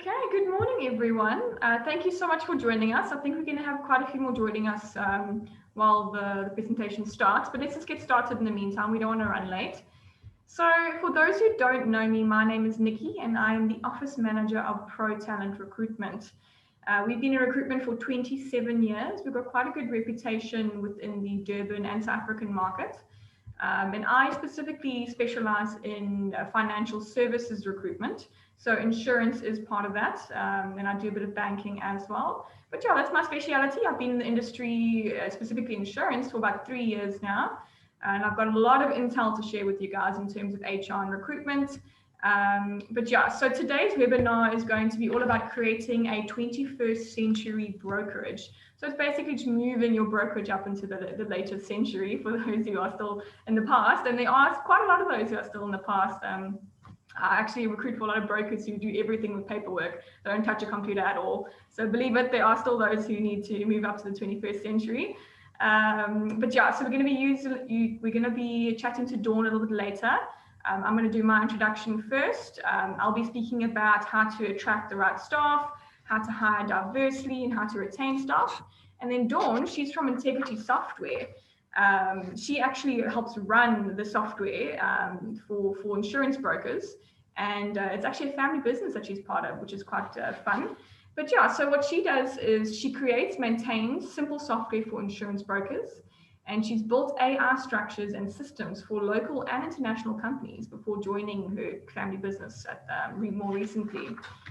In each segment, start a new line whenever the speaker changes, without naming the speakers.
Okay, good morning, everyone. Thank you so much for joining us. I think we're going to have quite a few more joining us while the presentation starts, but let's just get started in the meantime. We don't want to run late. So for those who don't know me, my name is Nicky and I am the Office Manager of Pro Talent Recruitment. We've been in recruitment for 27 years. We've got quite a good reputation within the Durban and South African market. And I specifically specialize in financial services recruitment. So insurance is part of that. And I do a bit of banking as well. But yeah, that's my speciality. I've been in the industry, specifically insurance, for about 3 years now. And I've got a lot of intel to share with you guys in terms of HR and recruitment. But yeah, so today's webinar is going to be all about creating a 21st century brokerage. So it's basically just moving your brokerage up into the later century for those who are still in the past. And there are quite a lot of those who are still in the past. I actually recruit for a lot of brokers who do everything with paperwork. They don't touch a computer at all. So believe it, there are still those who need to move up to the 21st century. But yeah, so we're going to be chatting to Dawn a little bit later. I'm going to do my introduction first. I'll be speaking about how to attract the right staff, how to hire diversely, and how to retain staff. And then Dawn, she's from Integrity Software. She actually helps run the software for insurance brokers. And it's actually a family business that she's part of, which is quite fun. But yeah, so what she does is she creates, maintains simple software for insurance brokers. And she's built AI structures and systems for local and international companies before joining her family business more recently.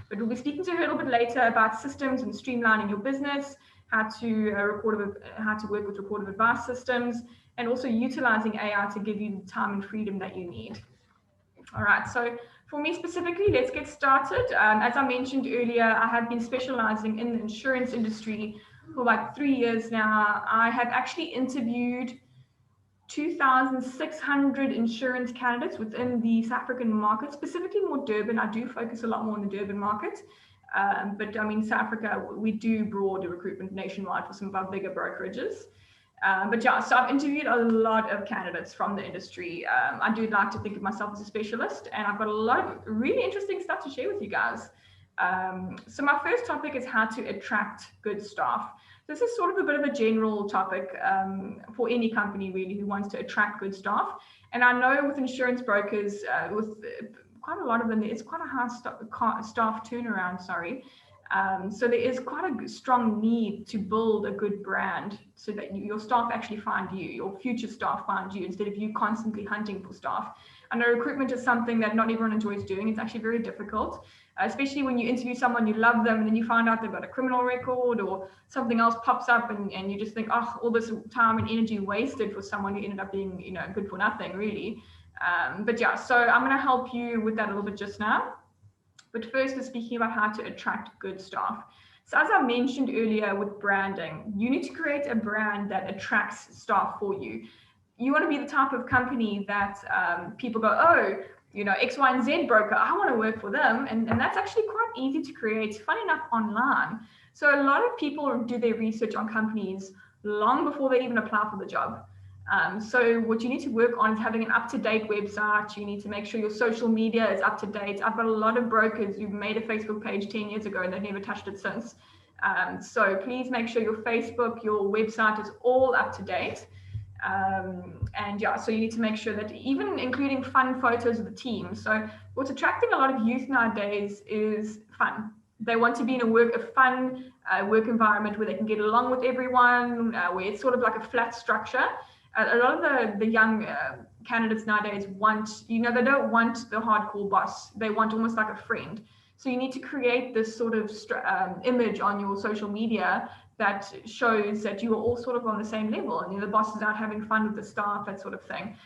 But we'll be speaking to her a little bit later about systems and streamlining your business, how to work with recorded advice systems, and also utilizing AI to give you the time and freedom that you need. All right, so for me specifically, let's get started. As I mentioned earlier, I have been specializing in the insurance industry for about 3 years now. I have actually interviewed 2,600 insurance candidates within the South African market, specifically more Durban. I do focus a lot more on the Durban market. But I mean, South Africa, we do broad recruitment nationwide for some of our bigger brokerages. But yeah, so I've interviewed a lot of candidates from the industry. I do like to think of myself as a specialist, and I've got a lot of really interesting stuff to share with you guys. So my first topic is how to attract good staff. This is sort of a bit of a general topic for any company really who wants to attract good staff. And I know with insurance brokers, with quite a lot of them, it's quite a high staff turnaround, so there is quite a strong need to build a good brand so that your staff actually find you, your future staff find you, instead of you constantly hunting for staff. I know recruitment is something that not everyone enjoys doing. It's actually very difficult, especially when you interview someone, you love them, and then you find out they've got a criminal record or something else pops up, and you just think, oh, all this time and energy wasted for someone who ended up being, good for nothing, really. But yeah, so I'm going to help you with that a little bit just now. But first, we're speaking about how to attract good staff. So as I mentioned earlier with branding, you need to create a brand that attracts staff for you. You want to be the type of company that people go, oh, X, Y, and Z broker, I want to work for them. And that's actually quite easy to create, fun enough, online. So a lot of people do their research on companies long before they even apply for the job. So what you need to work on is having an up-to-date website. You need to make sure your social media is up to date. I've got a lot of brokers who've made a Facebook page 10 years ago and they've never touched it since. So please make sure your Facebook, your website is all up to date. And yeah, so you need to make sure that even including fun photos of the team. So what's attracting a lot of youth nowadays is fun. They want to be in a fun work environment where they can get along with everyone, where it's sort of like a flat structure. A lot of the young candidates nowadays want, they don't want the hardcore boss. They want almost like a friend. So you need to create this sort of image on your social media that shows that you are all sort of on the same level, and the boss is out having fun with the staff, that sort of thing.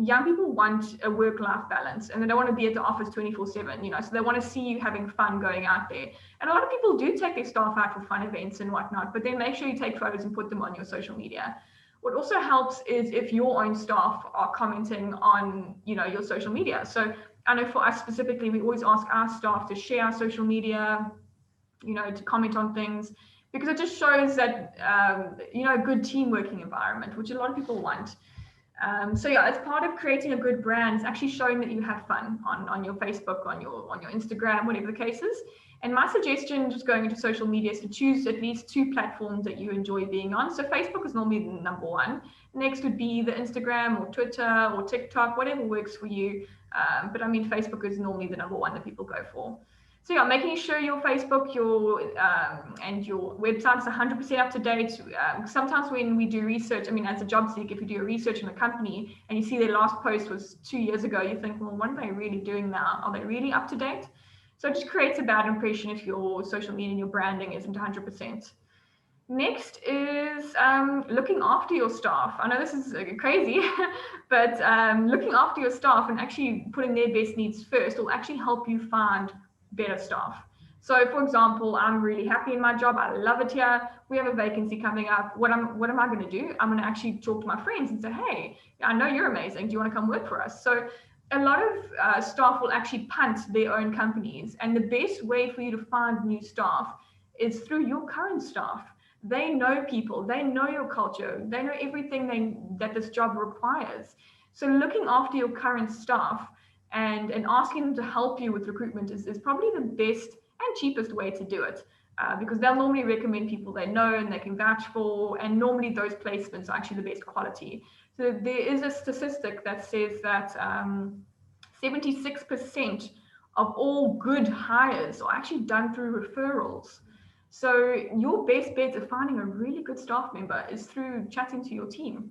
Young people want a work-life balance, and they don't want to be at the office 24/7, so they want to see you having fun going out there. And a lot of people do take their staff out for fun events and whatnot, but then make sure you take photos and put them on your social media. What also helps is if your own staff are commenting on, your social media. So I know for us specifically, we always ask our staff to share our social media, to comment on things, because it just shows that, a good team working environment, which a lot of people want. So yeah, as part of creating a good brand, it's actually showing that you have fun on your Facebook, on your Instagram, whatever the case is. And my suggestion, just going into social media, is to choose at least 2 platforms that you enjoy being on. So Facebook is normally the number 1. Next would be the Instagram or Twitter or TikTok, whatever works for you. But I mean, Facebook is normally the number 1 that people go for. So yeah, making sure your Facebook, and your website is 100% up to date. Sometimes when we do research, I mean, as a job seeker, if you do a research in a company and you see their last post was 2 years ago, you think, well, what are they really doing now? Are they really up to date? So it just creates a bad impression if your social media and your branding isn't 100%. Next is looking after your staff. I know this is crazy, but looking after your staff and actually putting their best needs first will actually help you find better staff. So for example, I'm really happy in my job. I love it here. We have a vacancy coming up. What am I going to do? I'm going to actually talk to my friends and say, hey, I know you're amazing. Do you want to come work for us? So a lot of staff will actually punt their own companies. And the best way for you to find new staff is through your current staff. They know people, they know your culture, they know everything that this job requires. So looking after your current staff and asking them to help you with recruitment is probably the best and cheapest way to do it, because they'll normally recommend people they know and they can vouch for, and normally those placements are actually the best quality. So there is a statistic that says that 76% of all good hires are actually done through referrals. So your best bet of finding a really good staff member is through chatting to your team.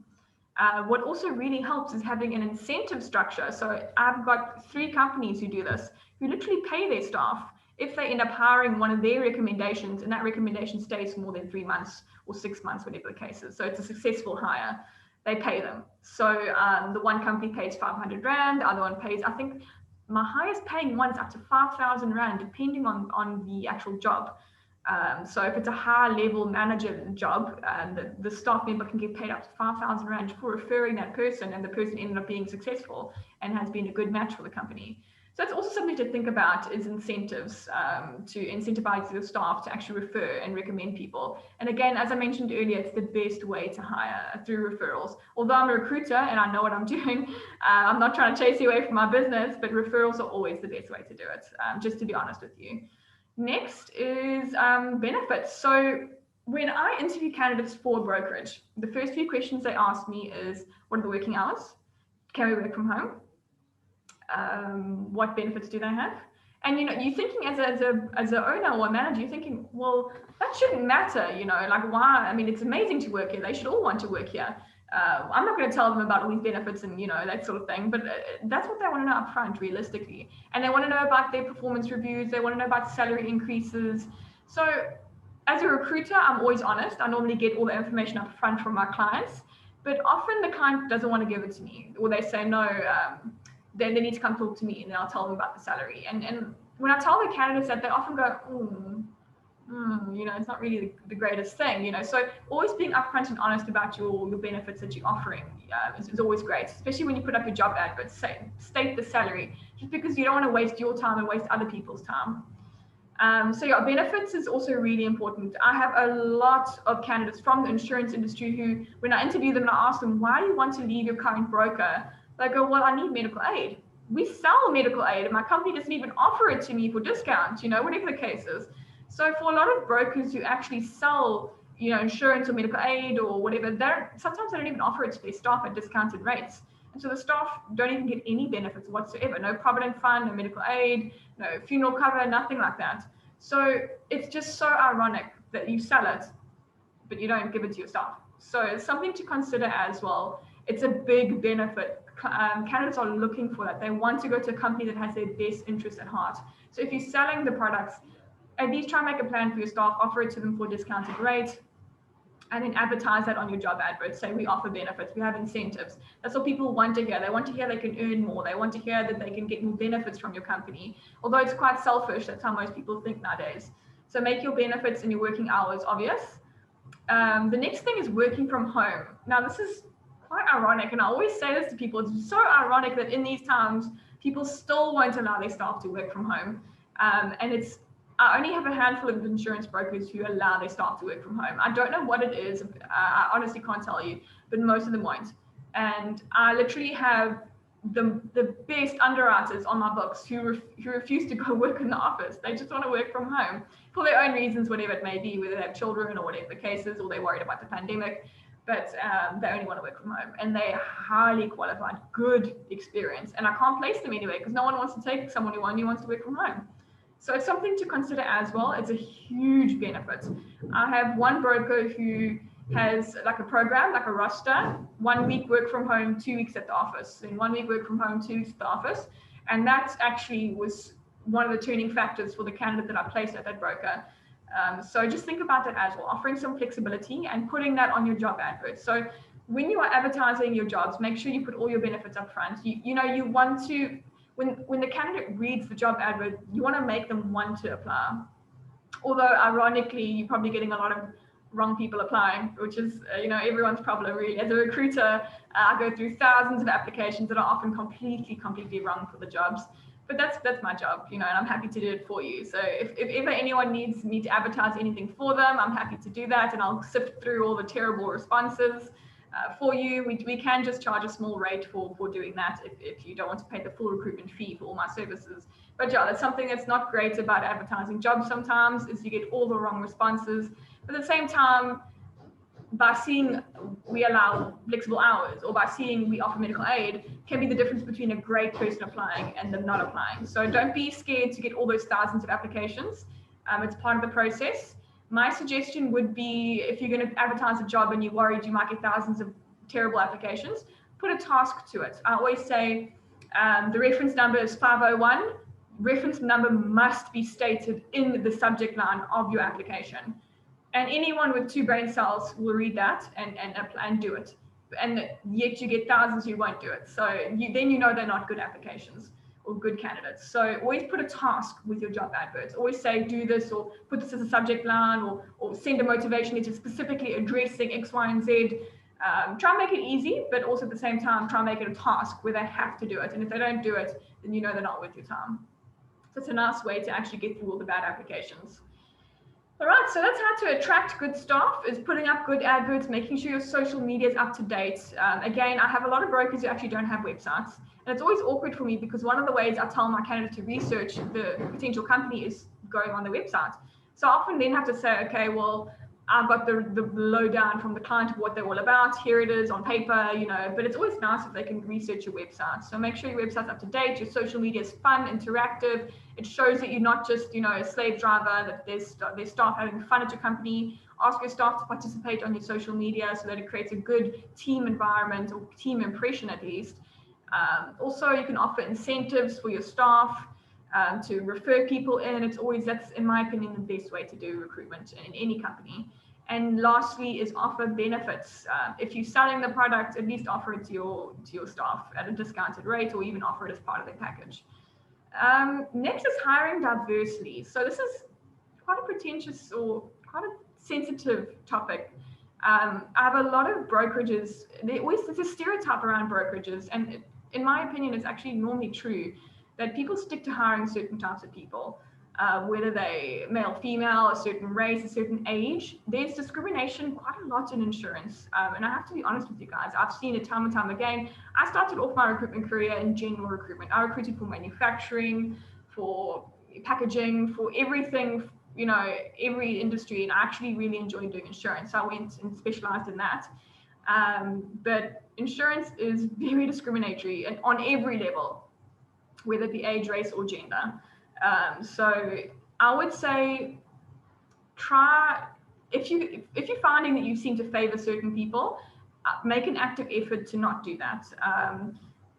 What also really helps is having an incentive structure. So I've got 3 companies who do this, who literally pay their staff if they end up hiring one of their recommendations, and that recommendation stays for more than 3 months or 6 months, whatever the case is. So it's a successful hire. They pay them. So the one company pays 500 Rand, the other one pays, I think my highest paying one's up to 5,000 Rand, depending on the actual job. So if it's a high level manager job, the staff member can get paid up to 5,000 Rand for referring that person, and the person ended up being successful and has been a good match for the company. So it's also something to think about, is incentives, to incentivize your staff to actually refer and recommend people. And again, as I mentioned earlier, it's the best way to hire through referrals. Although I'm a recruiter and I know what I'm doing, I'm not trying to chase you away from my business, but referrals are always the best way to do it, just to be honest with you. Next is benefits. So when I interview candidates for Brokerage, the first few questions they ask me is, what are the working hours? Can we work from home? What benefits do they have? And you're thinking as an owner or a manager, you're thinking, well, that shouldn't matter, like why? I mean, it's amazing to work here. They should all want to work here. I'm not going to tell them about all these benefits and that sort of thing, but that's what they want to know up front, realistically. And they want to know about their performance reviews. They want to know about salary increases. So as a recruiter, I'm always honest. I normally get all the information up front from my clients, but often the client doesn't want to give it to me, or they say no. Then they need to come talk to me, and then I'll tell them about the salary. And when I tell the candidates that, they often go, it's not really the greatest thing, So always being upfront and honest about your benefits that you're offering is always great, especially when you put up your job advert. State the salary, just because you don't want to waste your time and waste other people's time. So yeah, benefits is also really important. I have a lot of candidates from the insurance industry who, when I interview them and I ask them, why do you want to leave your current broker? They go, well, I need medical aid. We sell medical aid and my company doesn't even offer it to me for discounts, whatever the case is. So for a lot of brokers who actually sell, insurance or medical aid or whatever, sometimes they don't even offer it to their staff at discounted rates. And so the staff don't even get any benefits whatsoever. No provident fund, no medical aid, no funeral cover, nothing like that. So it's just so ironic that you sell it, but you don't give it to your staff. So it's something to consider as well. It's a big benefit. Candidates are looking for that. They want to go to a company that has their best interest at heart. So if you're selling the products, at least try and make a plan for your staff, offer it to them for a discounted rate, and then advertise that on your job advert. Say we offer benefits, we have incentives. That's what people want to hear. They want to hear they can earn more. They want to hear that they can get more benefits from your company. Although it's quite selfish, that's how most people think nowadays. So make your benefits and your working hours obvious. The next thing is working from home. Now this is quite ironic, and I always say this to people, it's so ironic that in these times, people still won't allow their staff to work from home. I only have a handful of insurance brokers who allow their staff to work from home. I don't know what it is. I honestly can't tell you, but most of them won't. And I literally have the best underwriters on my books who refuse to go work in the office. They just want to work from home for their own reasons, whatever it may be, whether they have children or whatever the case is, or they're worried about the pandemic. But they only want to work from home, and they're highly qualified, good experience. And I can't place them anywhere because no one wants to take someone who only wants to work from home. So it's something to consider as well. It's a huge benefit. I have one broker who has like a program, like a roster, 1 week work from home, 2 weeks at the office, and 1 week work from home, 2 weeks at the office. And that actually was one of the turning factors for the candidate that I placed at that broker. So just think about that as well, offering some flexibility and putting that on your job advert. So when you are advertising your jobs, make sure you put all your benefits up front. You want to, when the candidate reads the job advert, you want to make them want to apply. Although ironically, you're probably getting a lot of wrong people applying, which is everyone's problem really. As a recruiter, I go through thousands of applications that are often completely wrong for the jobs. But that's my job, and I'm happy to do it for you. So if ever anyone needs me to advertise anything for them, I'm happy to do that, and I'll sift through all the terrible responses for you. We can just charge a small rate for doing that if you don't want to pay the full recruitment fee for all my services. But yeah, that's something that's not great about advertising jobs sometimes, is you get all the wrong responses. But at the same time, by seeing we allow flexible hours, or by seeing we offer medical aid, can be the difference between a great person applying and them not applying. So don't be scared to get all those thousands of applications. It's part of the process. My suggestion would be, if you're going to advertise a job and you're worried you might get thousands of terrible applications, put a task to it. I always say the reference number is 501. Reference number must be stated in the subject line of your application. And anyone with 2 brain cells will read that and do it. And yet you get thousands who won't do it. So then they're not good applications or good candidates. So always put a task with your job adverts. Always say, do this, or put this as a subject line, or send a motivation letter specifically addressing X, Y, and Z. Try and make it easy, but also at the same time, try and make it a task where they have to do it. And if they don't do it, then they're not worth your time. So it's a nice way to actually get through all the bad applications. All right, so that's how to attract good staff, is putting up good adverts, making sure your social media is up to date. Again, I have a lot of brokers who actually don't have websites. And it's always awkward for me because one of the ways I tell my candidate to research the potential company is going on the website. So I often then have to say, okay, well, I've got the lowdown from the client of what they're all about. Here it is on paper, but it's always nice if they can research your website. So make sure your website's up to date, your social media is fun, interactive. It shows that you're not just, a slave driver, that there's staff having fun at your company. Ask your staff to participate on your social media so that it creates a good team environment, or team impression at least. Also, you can offer incentives for your staff to refer people in. That's, in my opinion, the best way to do recruitment in any company. And lastly is offer benefits. If you're selling the product, at least offer it to your staff at a discounted rate, or even offer it as part of their package. Next is hiring diversely. So this is quite a pretentious or quite a sensitive topic. I have a lot of brokerages. There's a stereotype around brokerages, and in my opinion, it's actually normally true, that people stick to hiring certain types of people, whether they male, female, a certain race, a certain age. There's discrimination quite a lot in insurance. And I have to be honest with you guys, I've seen it time and time again. I started off my recruitment career in general recruitment. I recruited for manufacturing, for packaging, for everything, every industry. And I actually really enjoyed doing insurance. So I went and specialized in that. But insurance is very discriminatory and on every level, whether it be age, race, or gender. So I would say if you're finding that you seem to favor certain people, make an active effort to not do that.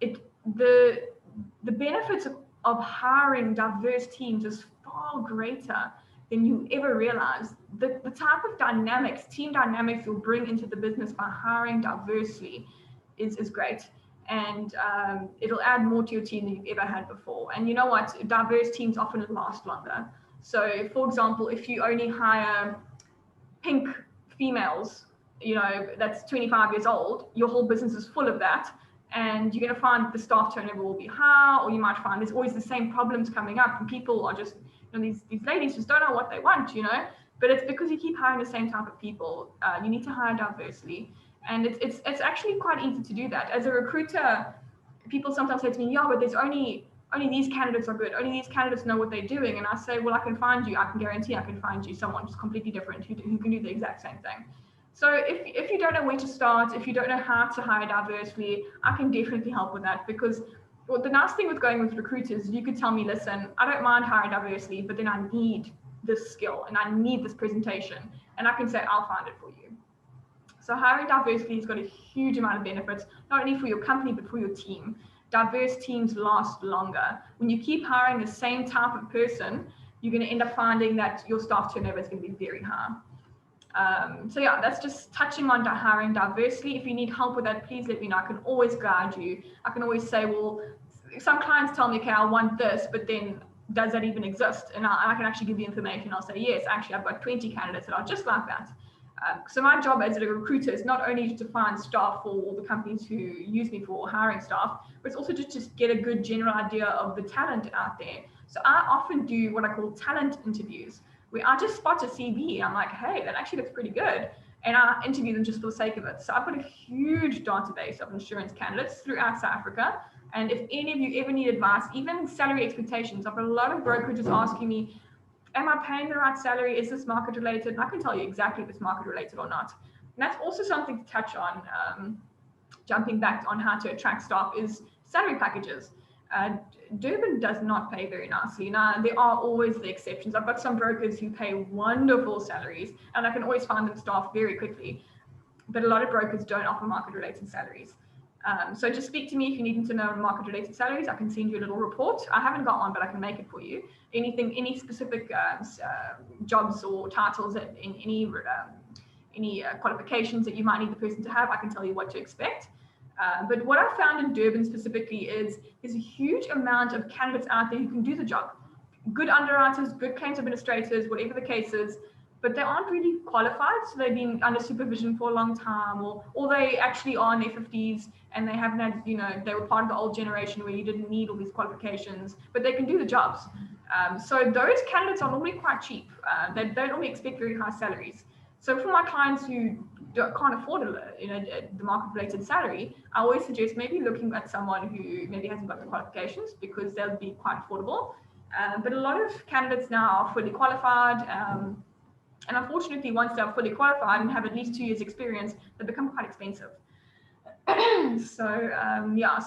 The benefits of hiring diverse teams is far greater than you ever realize. The type of dynamics, team dynamics you'll bring into the business by hiring diversely is great. And it'll add more to your team than you've ever had before. And you know what? Diverse teams often last longer. So, for example, if you only hire pink females, that's 25 years old, your whole business is full of that. And you're going to find the staff turnover will be high, or you might find there's always the same problems coming up, and people are just, these ladies just don't know what they want, But it's because you keep hiring the same type of people. You need to hire diversely. And it's actually quite easy to do that. As a recruiter, people sometimes say to me, yeah, but there's only these candidates are good. Only these candidates know what they're doing. And I say, well, I can guarantee I can find you someone who's completely different who can do the exact same thing. So if you don't know where to start, if you don't know how to hire diversely, I can definitely help with that, because well, the nice thing with going with recruiters, you could tell me, listen, I don't mind hiring diversely, but then I need this skill and I need this presentation. And I can say, I'll find it for you. So hiring diversely has got a huge amount of benefits, not only for your company, but for your team. Diverse teams last longer. When you keep hiring the same type of person, you're going to end up finding that your staff turnover is going to be very high. So yeah, that's just touching on hiring diversely. If you need help with that, please let me know. I can always guide you. I can always say, well, some clients tell me, okay, I want this, but then does that even exist? And I can actually give you information. I'll say, yes, actually, I've got 20 candidates that are just like that. So my job as a recruiter is not only to find staff for all the companies who use me for hiring staff, but it's also just to get a good general idea of the talent out there. So I often do what I call talent interviews, where I just spot a CV. I'm like, hey, that actually looks pretty good. And I interview them just for the sake of it. So I've got a huge database of insurance candidates throughout South Africa. And if any of you ever need advice, even salary expectations, I've got a lot of brokerages asking me, am I paying the right salary? Is this market related? And I can tell you exactly if it's market related or not. And that's also something to touch on, jumping back on how to attract staff, is salary packages. Durban does not pay very nicely. Now, there are always the exceptions. I've got some brokers who pay wonderful salaries, and I can always find them staff very quickly. But a lot of brokers don't offer market-related salaries. So just speak to me if you need to know market-related salaries. I can send you a little report. I haven't got one, but I can make it for you. Any specific jobs or titles in any qualifications that you might need the person to have, I can tell you what to expect. But what I found in Durban specifically is there's a huge amount of candidates out there who can do the job. Good underwriters, good claims administrators, whatever the case is, but they aren't really qualified. So they've been under supervision for a long time, or they actually are in their 50s and they haven't had, they were part of the old generation where you didn't need all these qualifications, but they can do the jobs. So those candidates are normally quite cheap. They don't normally expect very high salaries. So for my clients who can't afford the market-related salary, I always suggest maybe looking at someone who maybe hasn't got the qualifications, because they'll be quite affordable. But a lot of candidates now are fully qualified. And unfortunately, once they're fully qualified and have at least 2 years experience, they become quite expensive. So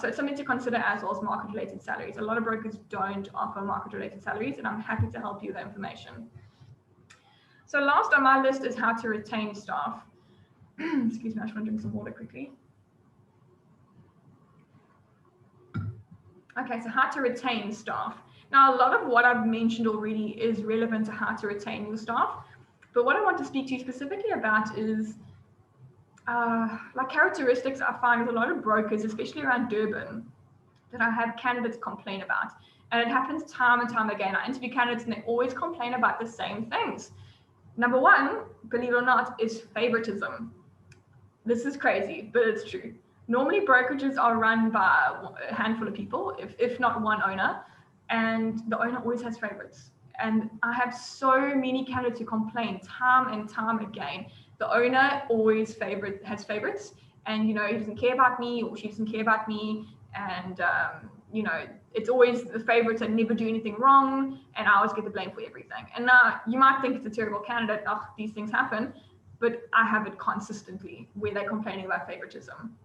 it's something to consider, as well as market-related salaries. A lot of brokers don't offer market-related salaries, and I'm happy to help you with that information. So last on my list is how to retain staff. Excuse me, I just want to drink some water quickly. Okay, so how to retain staff. Now, a lot of what I've mentioned already is relevant to how to retain your staff. But what I want to speak to you specifically about is like characteristics I find with a lot of brokers, especially around Durban, that I have candidates complain about. And it happens time and time again. I interview candidates and they always complain about the same things. Number one, believe it or not, is favoritism. This is crazy, but it's true. Normally, brokerages are run by a handful of people, if not one owner, and the owner always has favorites. And I have so many candidates who complain time and time again. The owner always has favorites, and he doesn't care about me, or she doesn't care about me, and it's always the favorites that never do anything wrong, and I always get the blame for everything. And now you might think it's a terrible candidate. These things happen, but I have it consistently where they're complaining about favoritism.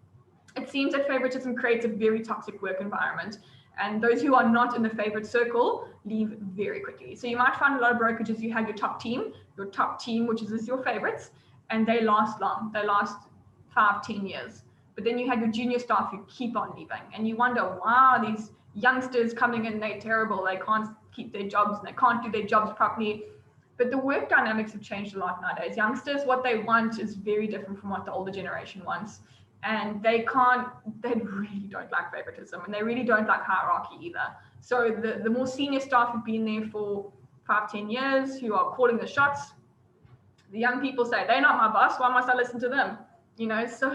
It seems that favoritism creates a very toxic work environment, and those who are not in the favorite circle leave very quickly. So you might find a lot of brokerages, you have your top team, which is your favorites, and they last long. They last 5-10 years. But then you have your junior staff who keep on leaving, and you wonder, wow, these youngsters coming in, they're terrible. They can't keep their jobs and they can't do their jobs properly. But the work dynamics have changed a lot nowadays. Youngsters, what they want is very different from what the older generation wants. And they really don't like favoritism, and they really don't like hierarchy either. So the more senior staff who've been there for 5-10 years, who are calling the shots, the young people say, they're not my boss, why must I listen to them? So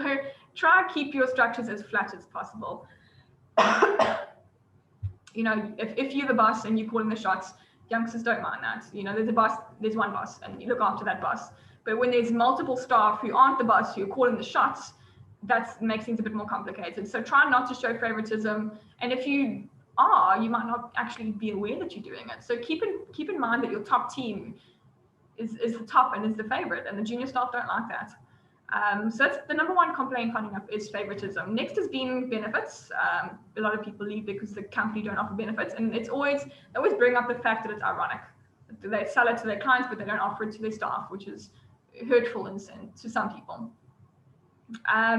try and keep your structures as flat as possible. If you're the boss and you're calling the shots, youngsters don't mind that. There's one boss, and you look after that boss. But when there's multiple staff who aren't the boss, who are calling the shots, that makes things a bit more complicated. So try not to show favoritism. And if you are, you might not actually be aware that you're doing it. So keep in mind that your top team is the top and is the favorite, and the junior staff don't like that. So that's the number one complaint coming up is favoritism. Next is being benefits. A lot of people leave because the company don't offer benefits, and they always bring up the fact that it's ironic. They sell it to their clients, but they don't offer it to their staff, which is hurtful to some people.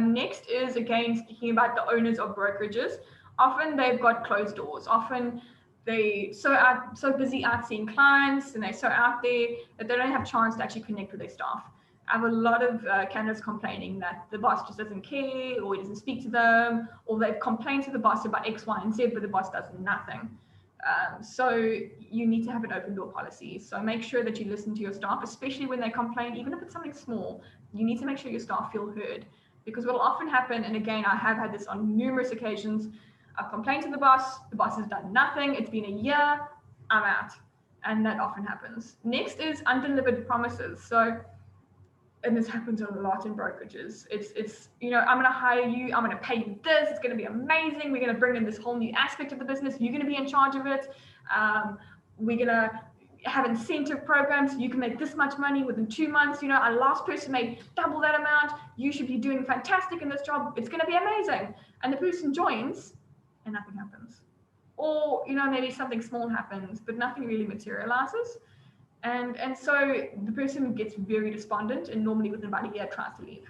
Next is, again, speaking about the owners of brokerages. Often they've got closed doors. Often they're so busy out seeing clients, and they're so out there that they don't have a chance to actually connect with their staff. I have a lot of candidates complaining that the boss just doesn't care, or he doesn't speak to them, or they've complained to the boss about X, Y, and Z, but the boss does nothing. So you need to have an open door policy. So make sure that you listen to your staff, especially when they complain, even if it's something small. You need to make sure your staff feel heard, because what will often happen, and again, I have had this on numerous occasions, I've complained to the boss has done nothing, it's been a year, I'm out. And that often happens. Next is undelivered promises. So, and this happens a lot in brokerages. It's I'm going to hire you, I'm going to pay you this, it's going to be amazing, we're going to bring in this whole new aspect of the business, you're going to be in charge of it, we're going to have incentive programs, you can make this much money within 2 months, our last person made double that amount, you should be doing fantastic in this job, it's going to be amazing. And the person joins and nothing happens. Or, maybe something small happens, but nothing really materializes. And so the person gets very despondent, and normally within about a year tries to leave.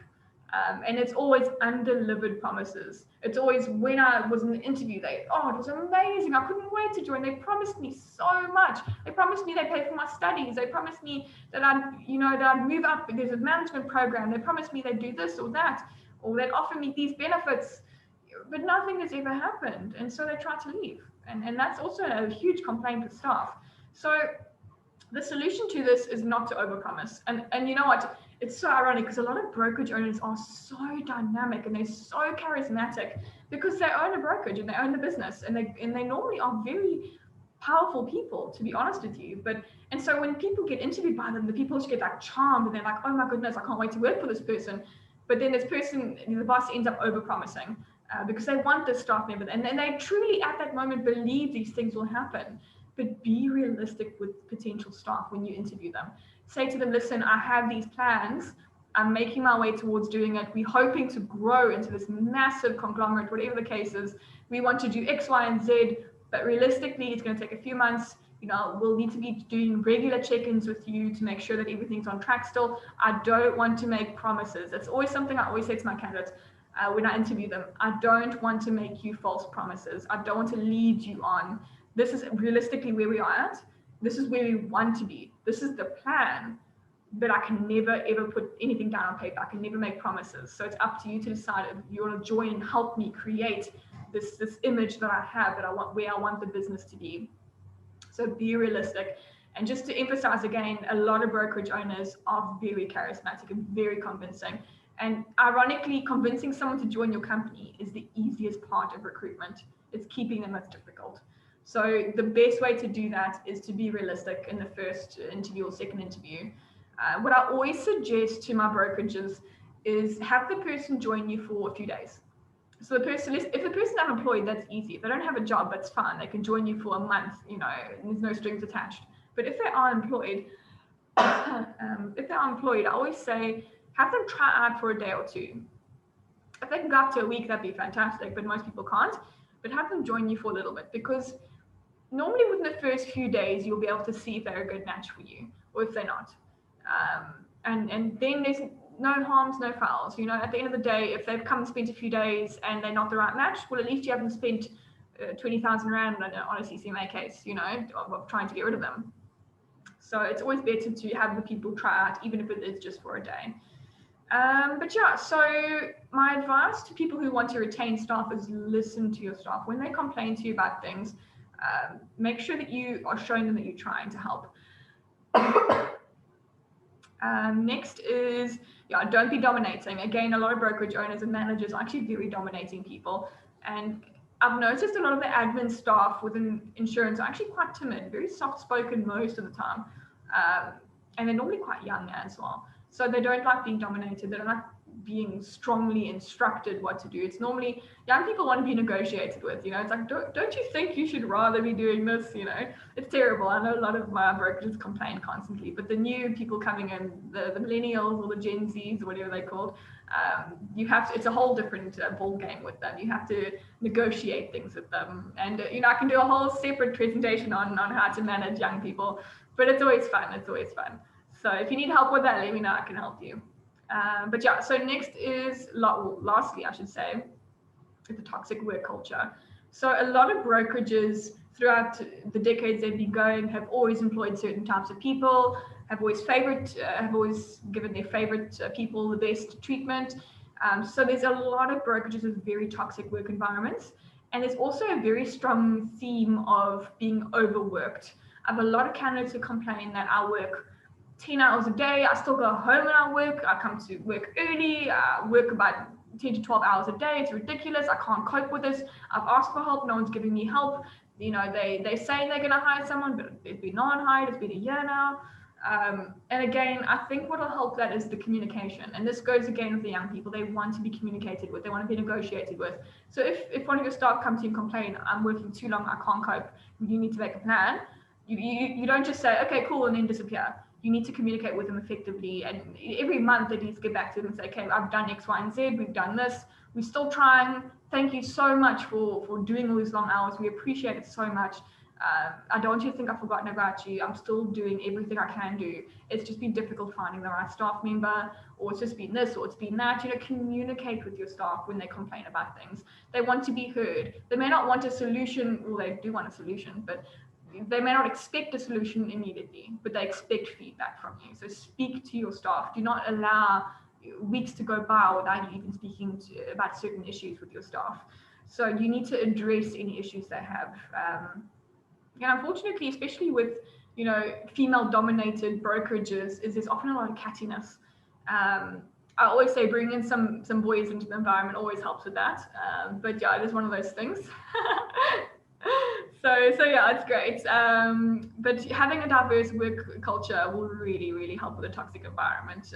And it's always undelivered promises. It's always, when I was in the interview, it was amazing, I couldn't wait to join. They promised me so much. They promised me they'd pay for my studies. They promised me that I'd move up. There's a management program. They promised me they'd do this or that, or they'd offer me these benefits, but nothing has ever happened. And so they try to leave. And that's also a huge complaint with staff. So the solution to this is not to overpromise. And you know what? It's so ironic because a lot of brokerage owners are so dynamic and they're so charismatic because they own a brokerage and they own the business, and they normally are very powerful people, to be honest with you. And so when people get interviewed by them, the people just get like charmed and they're like, oh my goodness, I can't wait to work for this person. But then this person, the boss, ends up overpromising because they want this staff member, and then they truly at that moment believe these things will happen. But be realistic with potential staff when you interview them. Say to them, listen, I have these plans. I'm making my way towards doing it. We're hoping to grow into this massive conglomerate, whatever the case is. We want to do X, Y, and Z, but realistically, it's going to take a few months. We'll need to be doing regular check-ins with you to make sure that everything's on track still. I don't want to make promises. It's always something I always say to my candidates when I interview them. I don't want to make you false promises. I don't want to lead you on. This is realistically where we are at. This is where we want to be. This is the plan, but I can never, ever put anything down on paper. I can never make promises. So it's up to you to decide if you want to join and help me create this image that I have, that I want, where I want the business to be. So be realistic. And just to emphasize again, a lot of brokerage owners are very charismatic and very convincing. And ironically, convincing someone to join your company is the easiest part of recruitment. It's keeping them that's difficult. So the best way to do that is to be realistic in the first interview or second interview. What I always suggest to my brokerages is have the person join you for a few days. So the person, if the person's unemployed, that's easy. If they don't have a job, that's fine. They can join you for a month, there's no strings attached. But if they are employed, I always say, have them try out for a day or two. If they can go up to a week, that'd be fantastic, but most people can't. But have them join you for a little bit, because normally within the first few days, you'll be able to see if they're a good match for you or if they're not. And then there's no harms, no fouls. At the end of the day, if they've come and spent a few days and they're not the right match, well, at least you haven't spent 20,000 Rand on a CCMA case, of trying to get rid of them. So it's always better to have the people try out, even if it is just for a day. But yeah, so my advice to people who want to retain staff is listen to your staff. When they complain to you about things, make sure that you are showing them that you're trying to help. Next is, don't be dominating. Again, a lot of brokerage owners and managers are actually very dominating people. And I've noticed a lot of the admin staff within insurance are actually quite timid, very soft-spoken most of the time. And they're normally quite young as well. So they don't like being dominated. They don't like being strongly instructed what to do. It's normally young people want to be negotiated with. It's like, don't you think you should rather be doing this? It's terrible. I know a lot of my brokerages complain constantly, but the new people coming in, the millennials or the Gen Zs or whatever they're called, you have to, it's a whole different ball game with them. You have to negotiate things with them. And, I can do a whole separate presentation on how to manage young people, but it's always fun. It's always fun. So if you need help with that, let me know, I can help you. But yeah, so next is, lastly, I should say, the toxic work culture. So a lot of brokerages throughout the decades they've been going have always employed certain types of people, have always given their favorite people the best treatment. So there's a lot of brokerages with very toxic work environments. And there's also a very strong theme of being overworked. I have a lot of candidates who complain that I work 10 hours a day. I still go home when I work. I come to work early. I work about 10 to 12 hours a day. It's ridiculous. I can't cope with this. I've asked for help. No one's giving me help. They say they're going to hire someone, but it's been no one hired. It's been a year now. And again, I think what will help that is the communication. And this goes again with the young people. They want to be communicated with. They want to be negotiated with. So if one of your staff comes to you and complain, I'm working too long, I can't cope, you need to make a plan. You don't just say, okay, cool, and then disappear. You need to communicate with them effectively. And every month they need to get back to them and say, okay, I've done X, Y, and Z. We've done this. We're still trying. Thank you so much for doing all these long hours. We appreciate it so much. I don't want you to think I've forgotten about you. I'm still doing everything I can do. It's just been difficult finding the right staff member, or it's just been this, or it's been that. Communicate with your staff when they complain about things. They want to be heard. They may not want a solution, well, they do want a solution, but they may not expect a solution immediately, but they expect feedback from you. So speak to your staff. Do not allow weeks to go by without you even speaking about certain issues with your staff. So you need to address any issues they have. And unfortunately, especially with female-dominated brokerages, there's often a lot of cattiness. I always say bringing in some boys into the environment always helps with that. But yeah, it is one of those things. So yeah, it's great. But having a diverse work culture will really, really help with a toxic environment.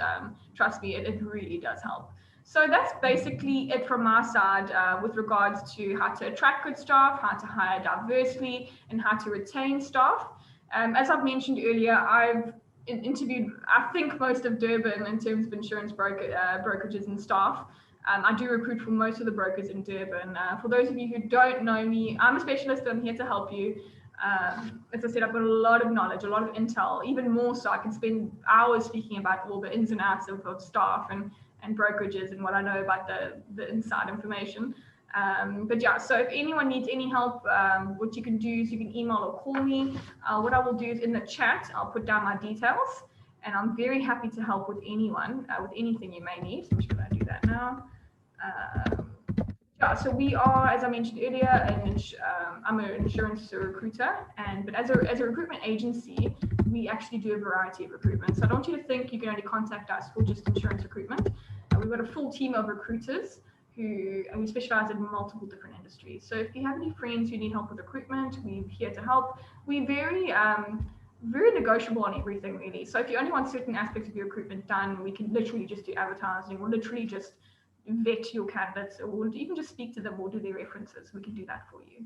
Trust me, it really does help. So that's basically it from our side with regards to how to attract good staff, how to hire diversely, and how to retain staff. As I've mentioned earlier, I've interviewed, I think, most of Durban in terms of insurance brokerages and staff. I do recruit for most of the brokers in Durban. For those of you who don't know me, I'm a specialist and I'm here to help you. As I said, I've got a lot of knowledge, a lot of intel, even more so. I can spend hours speaking about all the ins and outs of staff and brokerages and what I know about the inside information. But yeah, so if anyone needs any help, what you can do is you can email or call me. What I will do is in the chat, I'll put down my details, and I'm very happy to help with anyone, with anything you may need. I'm just going to do that now. Yeah, so we are, as I mentioned earlier, I'm an insurance recruiter, but as a recruitment agency, we actually do a variety of recruitment. So I don't want you to think you can only contact us for just insurance recruitment. We've got a full team of recruiters who specialize in multiple different industries. So if you have any friends who need help with recruitment, we're here to help. We're very negotiable on everything, really. So if you only want certain aspects of your recruitment done, we can literally just do advertising, or literally just vet your candidates, or even just speak to them or do their references. We can do that for you.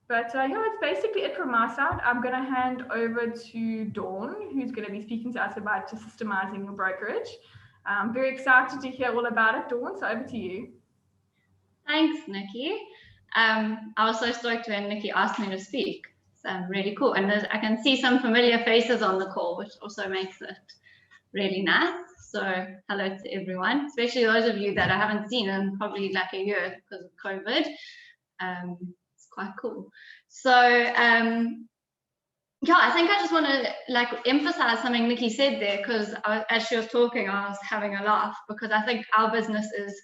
But yeah, that's basically it from my side. I'm going to hand over to Dawn, who's going to be speaking to us about systemizing your brokerage. I'm very excited to hear all about it, Dawn, so over to you.
Thanks, Nikki. I was so stoked when Nikki asked me to speak. So really cool. And I can see some familiar faces on the call, which also makes it really nice. So hello to everyone, especially those of you that I haven't seen in probably like a year because of COVID. It's quite cool. So yeah, I think I just want to emphasize something Nikki said there, because as she was talking, I was having a laugh, because I think our business is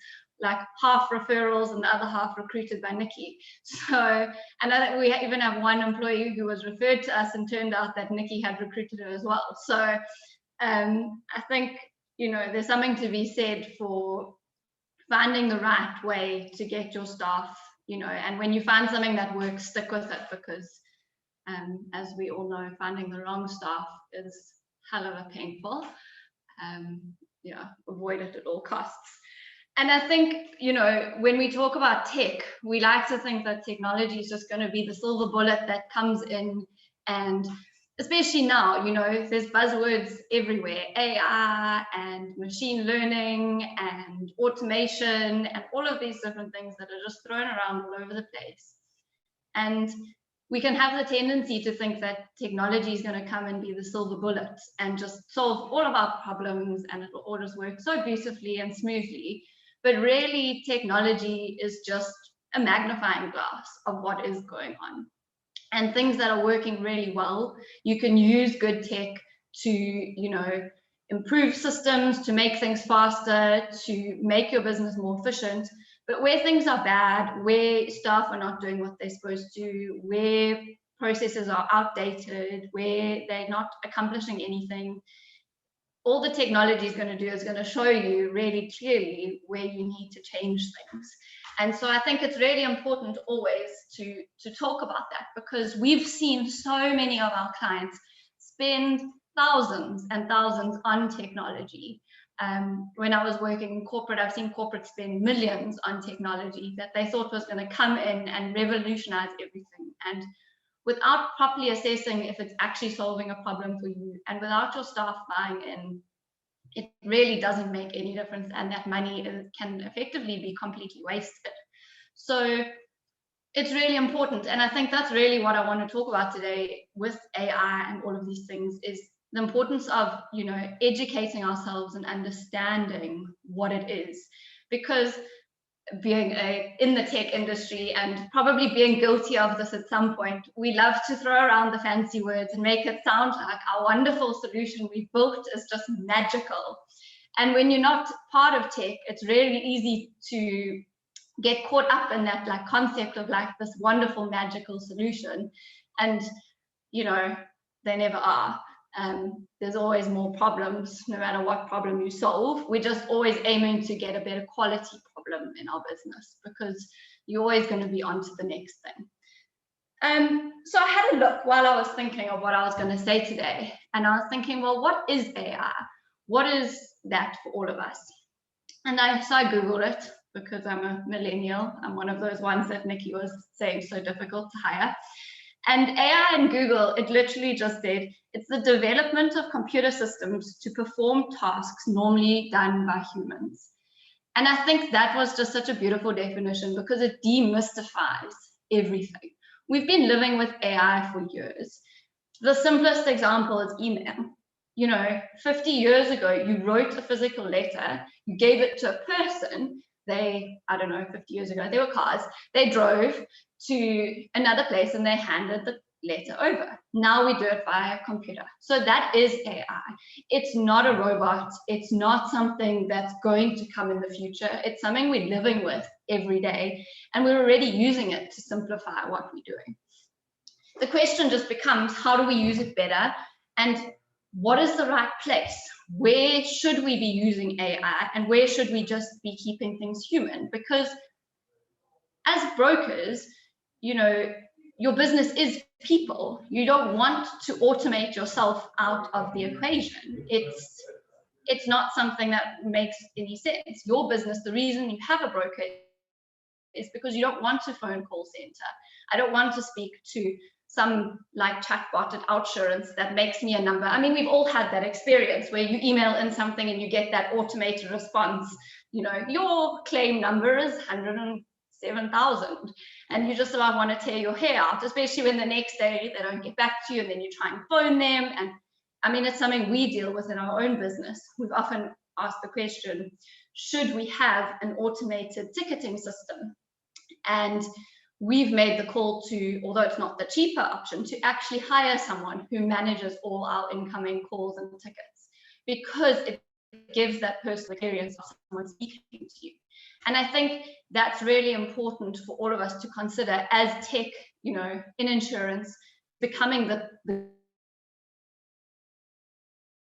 like half referrals and the other half recruited by Nikki. So, and I think we even have one employee who was referred to us and turned out that Nikki had recruited her as well. So I think, there's something to be said for finding the right way to get your staff, and when you find something that works, stick with it, because as we all know, finding the wrong staff is hell of a painful. Avoid it at all costs. And I think, you know, when we talk about tech, we like to think that technology is just going to be the silver bullet that comes in, and especially now, you know, there's buzzwords everywhere, AI and machine learning and automation and all of these different things that are just thrown around all over the place. And we can have the tendency to think that technology is going to come and be the silver bullet and just solve all of our problems, and it will all just work so beautifully and smoothly. But really, technology is just a magnifying glass of what is going on. And things that are working really well, you can use good tech to, you know, improve systems, to make things faster, to make your business more efficient. But where things are bad, where staff are not doing what they're supposed to, where processes are outdated, where they're not accomplishing anything, all the technology is going to do is going to show you really clearly where you need to change things. And so I think it's really important always to talk about that, because we've seen so many of our clients spend thousands and thousands on technology. When I was working in corporate, I've seen corporate spend millions on technology that they thought was going to come in and revolutionize everything. And without properly assessing if it's actually solving a problem for you, and without your staff buying in, it really doesn't make any difference, and that money can effectively be completely wasted. So it's really important, and I think that's really what I want to talk about today with AI and all of these things, is the importance of, you know, educating ourselves and understanding what it is. Because being in the tech industry, and probably being guilty of this at some point, we love to throw around the fancy words and make it sound like our wonderful solution we built is just magical. And when you're not part of tech, it's really easy to get caught up in that like concept of like this wonderful magical solution, and you know, they never are. There's always more problems, no matter what problem you solve. We're just always aiming to get a better quality problem in our business, because you're always going to be on to the next thing. So I had a look while I was thinking of what I was going to say today, and I was thinking, well, what is AI? What is that for all of us? And so I Googled it, because I'm a millennial. I'm one of those ones that Nicky was saying so difficult to hire. And AI and Google, it literally just said, it's the development of computer systems to perform tasks normally done by humans. And I think that was just such a beautiful definition, because it demystifies everything. We've been living with AI for years. The simplest example is email. You know, 50 years ago, you wrote a physical letter, you gave it to a person. I don't know, 50 years ago, there were cars. They drove to another place and they handed the letter over. Now we do it via computer. So that is AI. It's not a robot. It's not something that's going to come in the future. It's something we're living with every day, and we're already using it to simplify what we're doing. The question just becomes, how do we use it better? And what is the right place? Where should we be using AI, and where should we just be keeping things human? Because as brokers, you know, your business is people. You don't want to automate yourself out of the equation. It's not something that makes any sense. Your business, the reason you have a broker is because you don't want to phone call center. I don't want to speak to some like chatbot at Outsurance that makes me a number. I mean, we've all had that experience where you email in something and you get that automated response. You know, your claim number is 107,000, and you just about want to tear your hair out, especially when the next day they don't get back to you and then you try and phone them. And I mean, it's something we deal with in our own business. We've often asked the question, should we have an automated ticketing system? And we've made the call to, although it's not the cheaper option, to actually hire someone who manages all our incoming calls and tickets, because it gives that personal experience of someone speaking to you. And I think that's really important for all of us to consider as tech, you know, in insurance, becoming the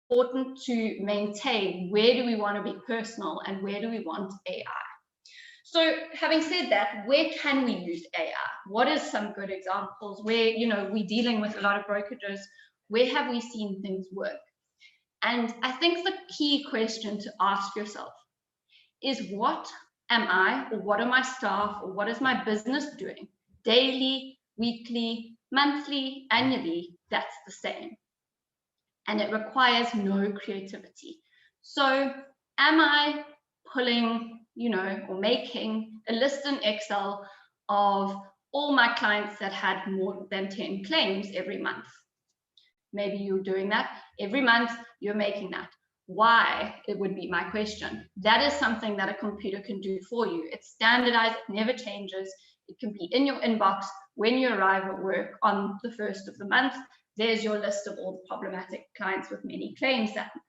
important to maintain where do we want to be personal and where do we want AI. So having said that, where can we use AI? What is some good examples where, you know, we're dealing with a lot of brokerages? Where have we seen things work? And I think the key question to ask yourself is what am I, or what are my staff, or what is my business doing daily, weekly, monthly, annually? That's the same. And it requires no creativity. So am I pulling, or making a list in Excel of all my clients that had more than 10 claims every month? Maybe you're doing that every month, you're making that. Why? It would be my question. That is something that a computer can do for you. It's standardized, it never changes. It can be in your inbox when you arrive at work on the 1st of the month. There's your list of all the problematic clients with many claims that month.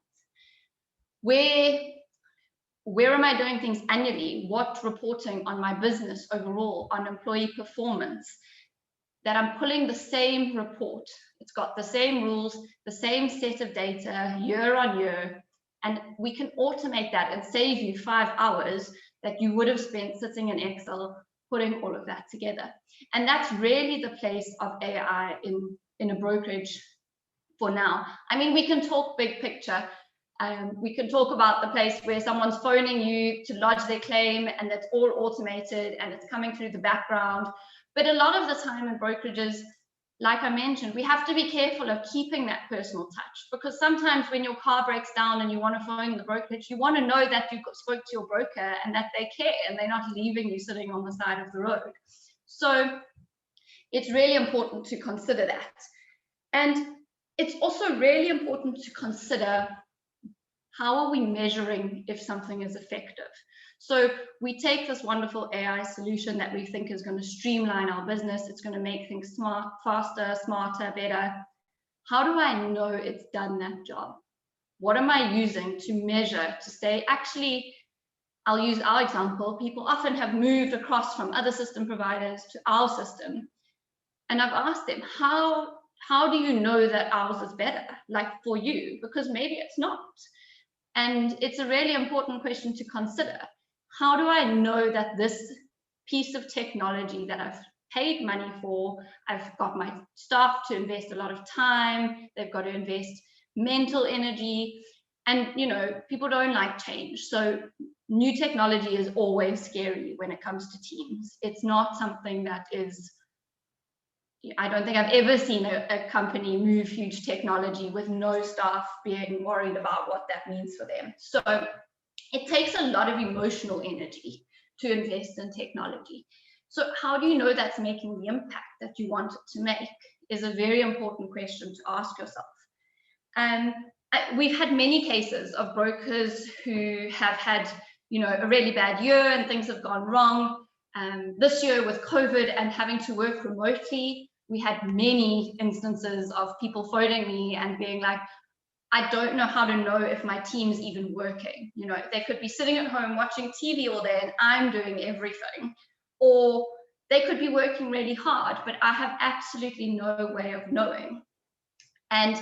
Where am I doing things annually? What reporting on my business overall, on employee performance? That I'm pulling the same report. It's got the same rules, the same set of data year on year, and we can automate that and save you 5 hours that you would have spent sitting in Excel putting all of that together. And that's really the place of AI in a brokerage for now. I mean, we can talk big picture. We can talk about the place where someone's phoning you to lodge their claim and it's all automated and it's coming through the background. But a lot of the time in brokerages, like I mentioned, we have to be careful of keeping that personal touch, because sometimes when your car breaks down and you want to phone the brokerage, you want to know that you spoke to your broker and that they care and they're not leaving you sitting on the side of the road. So it's really important to consider that. And it's also really important to consider, how are we measuring if something is effective? So we take this wonderful AI solution that we think is going to streamline our business. It's going to make things faster, smarter, better. How do I know it's done that job? What am I using to measure, to say, actually, I'll use our example. People often have moved across from other system providers to our system. And I've asked them, how do you know that ours is better, like for you? Because maybe it's not. And it's a really important question to consider. How do I know that this piece of technology that I've paid money for, I've got my staff to invest a lot of time, they've got to invest mental energy, and people don't like change. So new technology is always scary when it comes to teams. It's not something that is, I don't think I've ever seen a company move huge technology with no staff being worried about what that means for them. So it takes a lot of emotional energy to invest in technology. So how do you know that's making the impact that you want it to make is a very important question to ask yourself. We've had many cases of brokers who have had, a really bad year and things have gone wrong. This year with COVID and having to work remotely, we had many instances of people phoning me and being like, I don't know how to know if my team's even working. They could be sitting at home watching TV all day and I'm doing everything. Or they could be working really hard, but I have absolutely no way of knowing. And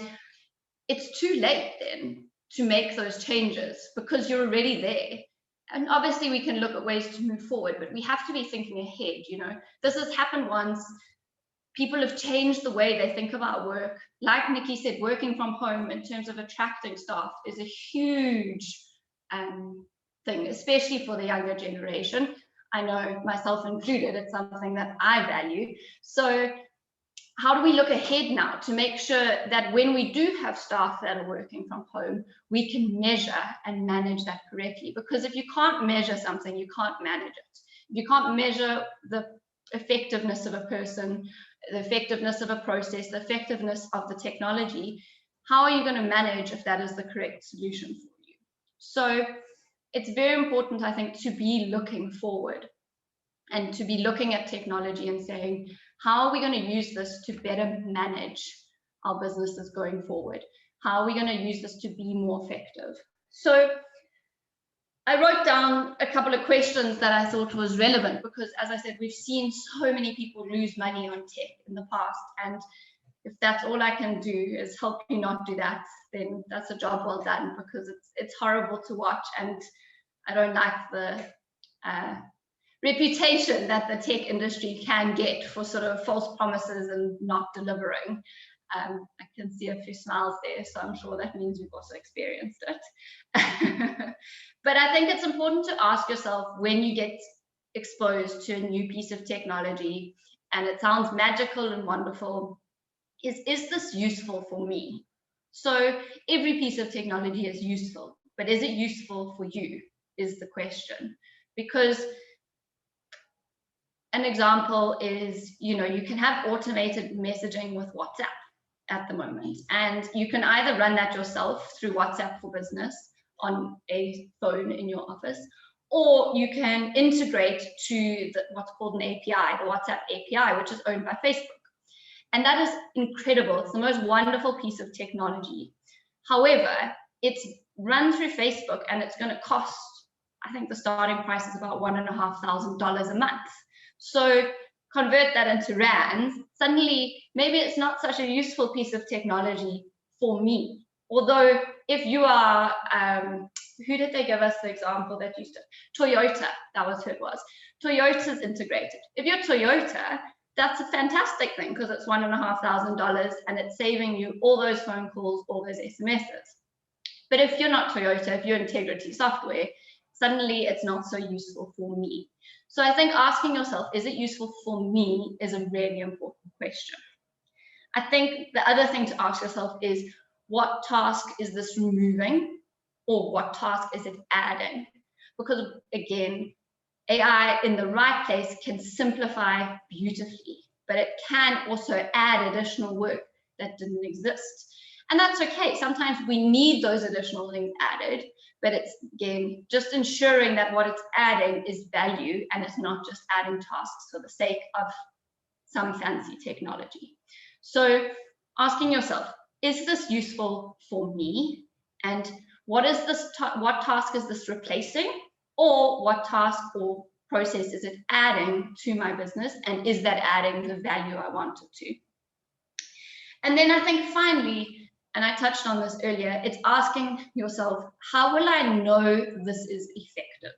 it's too late then to make those changes because you're already there. And obviously we can look at ways to move forward, but we have to be thinking ahead. This has happened once. People have changed the way they think about work. Like Nicky said, working from home in terms of attracting staff is a huge thing, especially for the younger generation. I know myself included, it's something that I value. So how do we look ahead now to make sure that when we do have staff that are working from home, we can measure and manage that correctly? Because if you can't measure something, you can't manage it. If you can't measure the effectiveness of a person, the effectiveness of a process, the effectiveness of the technology, how are you going to manage if that is the correct solution for you? So it's very important, I think, to be looking forward and to be looking at technology and saying, how are we going to use this to better manage our businesses going forward? How are we going to use this to be more effective? So I wrote down a couple of questions that I thought was relevant because, as I said, we've seen so many people lose money on tech in the past. And if that's all I can do is help you not do that, then that's a job well done, because it's horrible to watch. And I don't like the reputation that the tech industry can get for sort of false promises and not delivering. I can see a few smiles there, so I'm sure that means you've also experienced it. But I think it's important to ask yourself, when you get exposed to a new piece of technology and it sounds magical and wonderful, is this useful for me? So every piece of technology is useful, but is it useful for you is the question. Because an example is, you can have automated messaging with WhatsApp at the moment, and you can either run that yourself through WhatsApp for Business on a phone in your office, or you can integrate to what's called an API, the WhatsApp API, which is owned by Facebook. And that is incredible. It's the most wonderful piece of technology. However, it's run through Facebook, and it's going to cost, I think the starting price is about $1,500 a month. So convert that into rands, suddenly maybe it's not such a useful piece of technology for me. Although if you are, who did they give us the example that used it? Toyota, that was who it was. Toyota's integrated. If you're Toyota, that's a fantastic thing, because it's $1,500 and it's saving you all those phone calls, all those SMSs. But if you're not Toyota, if you're Integrity Software, suddenly it's not so useful for me. So I think asking yourself, is it useful for me, is a really important question. I think the other thing to ask yourself is, what task is this removing, or what task is it adding? Because again, AI in the right place can simplify beautifully, but it can also add additional work that didn't exist. And that's okay. Sometimes we need those additional things added, but it's, again, just ensuring that what it's adding is value, and it's not just adding tasks for the sake of some fancy technology. So asking yourself, is this useful for me? And what is this? What task is this replacing? Or what task or process is it adding to my business? And is that adding the value I want it to? And then I think finally, and I touched on this earlier, it's asking yourself, how will I know this is effective?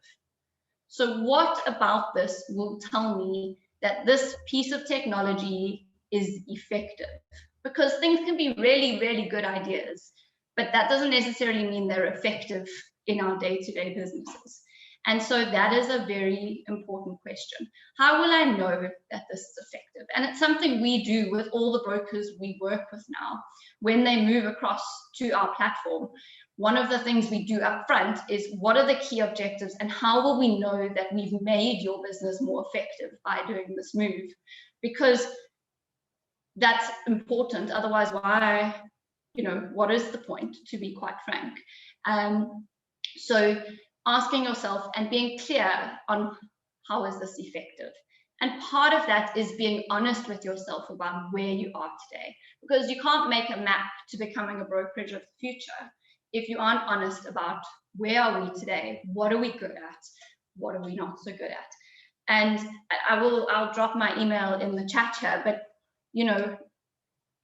So what about this will tell me that this piece of technology is effective? Because things can be really, really good ideas, but that doesn't necessarily mean they're effective in our day-to-day businesses. And so that is a very important question. How will I know that this is effective? And it's something we do with all the brokers we work with now. When they move across to our platform, one of the things we do up front is, what are the key objectives, and how will we know that we've made your business more effective by doing this move? Because that's important. Otherwise, why, what is the point, to be quite frank? So asking yourself and being clear on, how is this effective? And part of that is being honest with yourself about where you are today, because you can't make a map to becoming a brokerage of the future if you aren't honest about, where are we today? What are we good at? What are we not so good at? And I'll drop my email in the chat here, but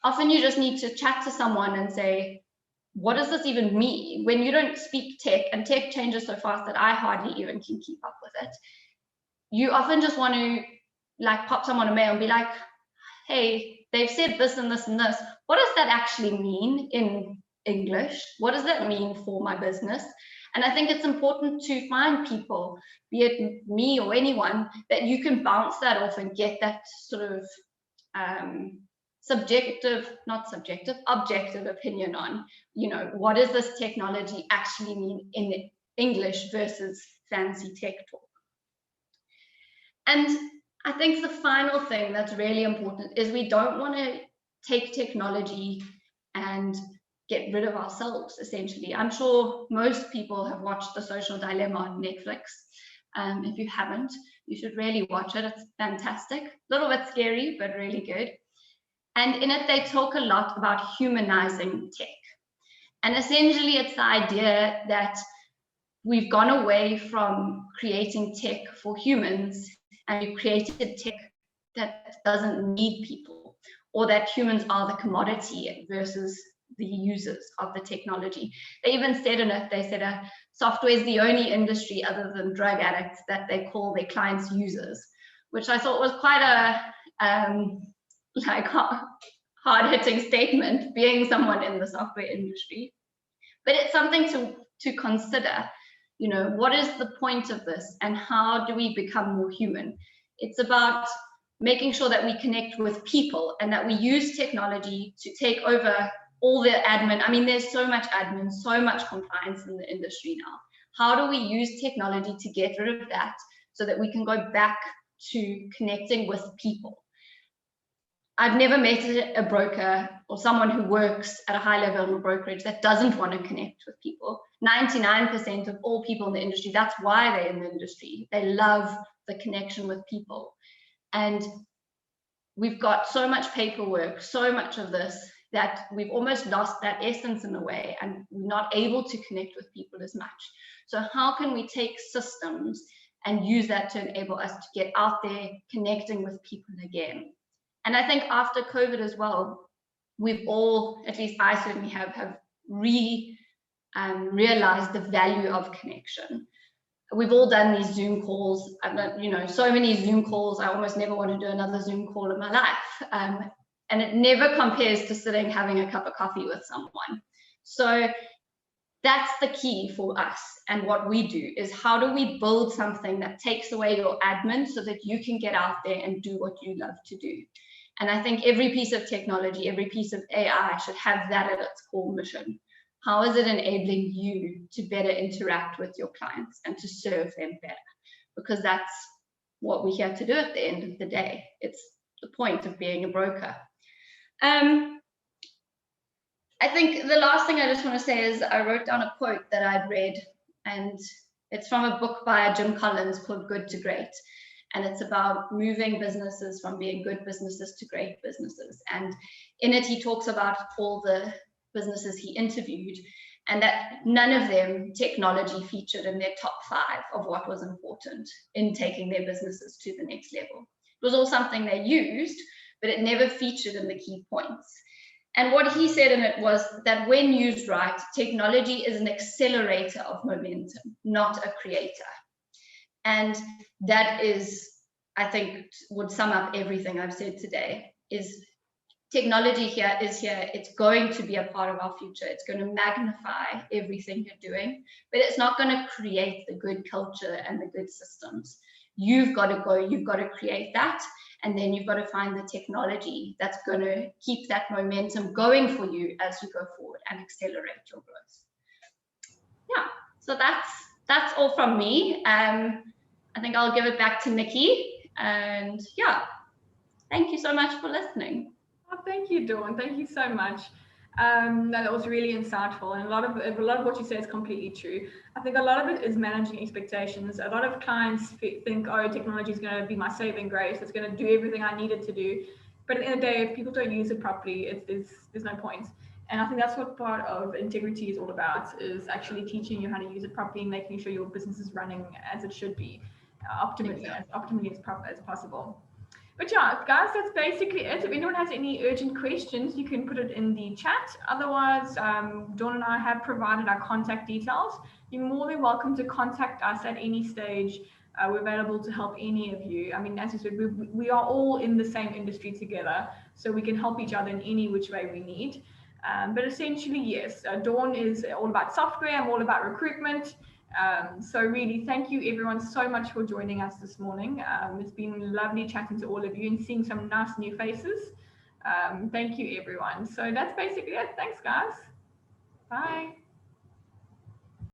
often you just need to chat to someone and say, what does this even mean? When you don't speak tech, and tech changes so fast that I hardly even can keep up with it, you often just want to pop someone a mail and be like, hey, they've said this and this and this. What does that actually mean in English? What does that mean for my business? And I think it's important to find people, be it me or anyone, that you can bounce that off and get that sort of objective opinion on, what does this technology actually mean in English versus fancy tech talk. And I think the final thing that's really important is, we don't want to take technology and get rid of ourselves, essentially. I'm sure most people have watched The Social Dilemma on Netflix. If you haven't, you should really watch it. It's fantastic. A little bit scary, but really good. And in it, they talk a lot about humanizing tech. And essentially, it's the idea that we've gone away from creating tech for humans, and we've created tech that doesn't need people, or that humans are the commodity versus the users of the technology. They even said in it, they said software is the only industry other than drug addicts that they call their clients users, which I thought was quite a hard-hitting statement, being someone in the software industry. But it's something to consider. You know, what is the point of this, and how do we become more human? It's about making sure that we connect with people and that we use technology to take over all the admin. I mean, there's so much admin, so much compliance in the industry now. How do we use technology to get rid of that so that we can go back to connecting with people? I've never met a broker or someone who works at a high level in a brokerage that doesn't want to connect with people. 99% of all people in the industry, that's why they're in the industry. They love the connection with people. And we've got so much paperwork, so much of this, that we've almost lost that essence in a way, and we're not able to connect with people as much. So how can we take systems and use that to enable us to get out there connecting with people again? And I think after COVID as well, we've all, at least I certainly have realized the value of connection. We've all done these Zoom calls. I've done, you know, so many Zoom calls. I almost never want to do another Zoom call in my life. And it never compares to sitting having a cup of coffee with someone. So that's the key for us. And what we do is, how do we build something that takes away your admin so that you can get out there and do what you love to do? And I think every piece of technology, every piece of AI should have that at its core mission. How is it enabling you to better interact with your clients and to serve them better? Because that's what we're here to do at the end of the day. It's the point of being a broker. I think the last thing I just want to say is, I wrote down a quote that I'd read, and it's from a book by Jim Collins called Good to Great. And it's about moving businesses from being good businesses to great businesses. And in it, he talks about all the businesses he interviewed, and that none of them technology featured in their top 5 of what was important in taking their businesses to the next level. It was all something they used, but it never featured in the key points. And what he said in it was that when used right, technology is an accelerator of momentum, not a creator. And that is, I think, would sum up everything I've said today, is technology is here. It's going to be a part of our future. It's going to magnify everything you're doing, but it's not going to create the good culture and the good systems. You've got to create that. And then you've got to find the technology that's going to keep that momentum going for you as you go forward and accelerate your growth. Yeah, so that's all from me. I think I'll give it back to Nicky. And yeah, thank you so much for listening.
Oh, thank you, Dawn. Thank you so much. That was really insightful, and a lot of what you say is completely true. I think a lot of it is managing expectations. A lot of clients think, oh, technology is going to be my saving grace. It's going to do everything I need it to do. But at the end of the day, if people don't use it properly, there's no point. And I think that's what part of integrity is all about, is actually teaching you how to use it properly and making sure your business is running as it should be, optimally as possible. But yeah, guys, that's basically it. If anyone has any urgent questions, you can put it in the chat. Otherwise, Dawn and I have provided our contact details. You're more than welcome to contact us at any stage. We're available to help any of you. I mean, as you said, we are all in the same industry together, so we can help each other in any which way we need. But essentially, yes, Dawn is all about software. I'm all about recruitment. So really, thank you everyone so much for joining us this morning. It's been lovely chatting to all of you and seeing some nice new faces. Thank you everyone. So that's basically it. Thanks guys. Bye.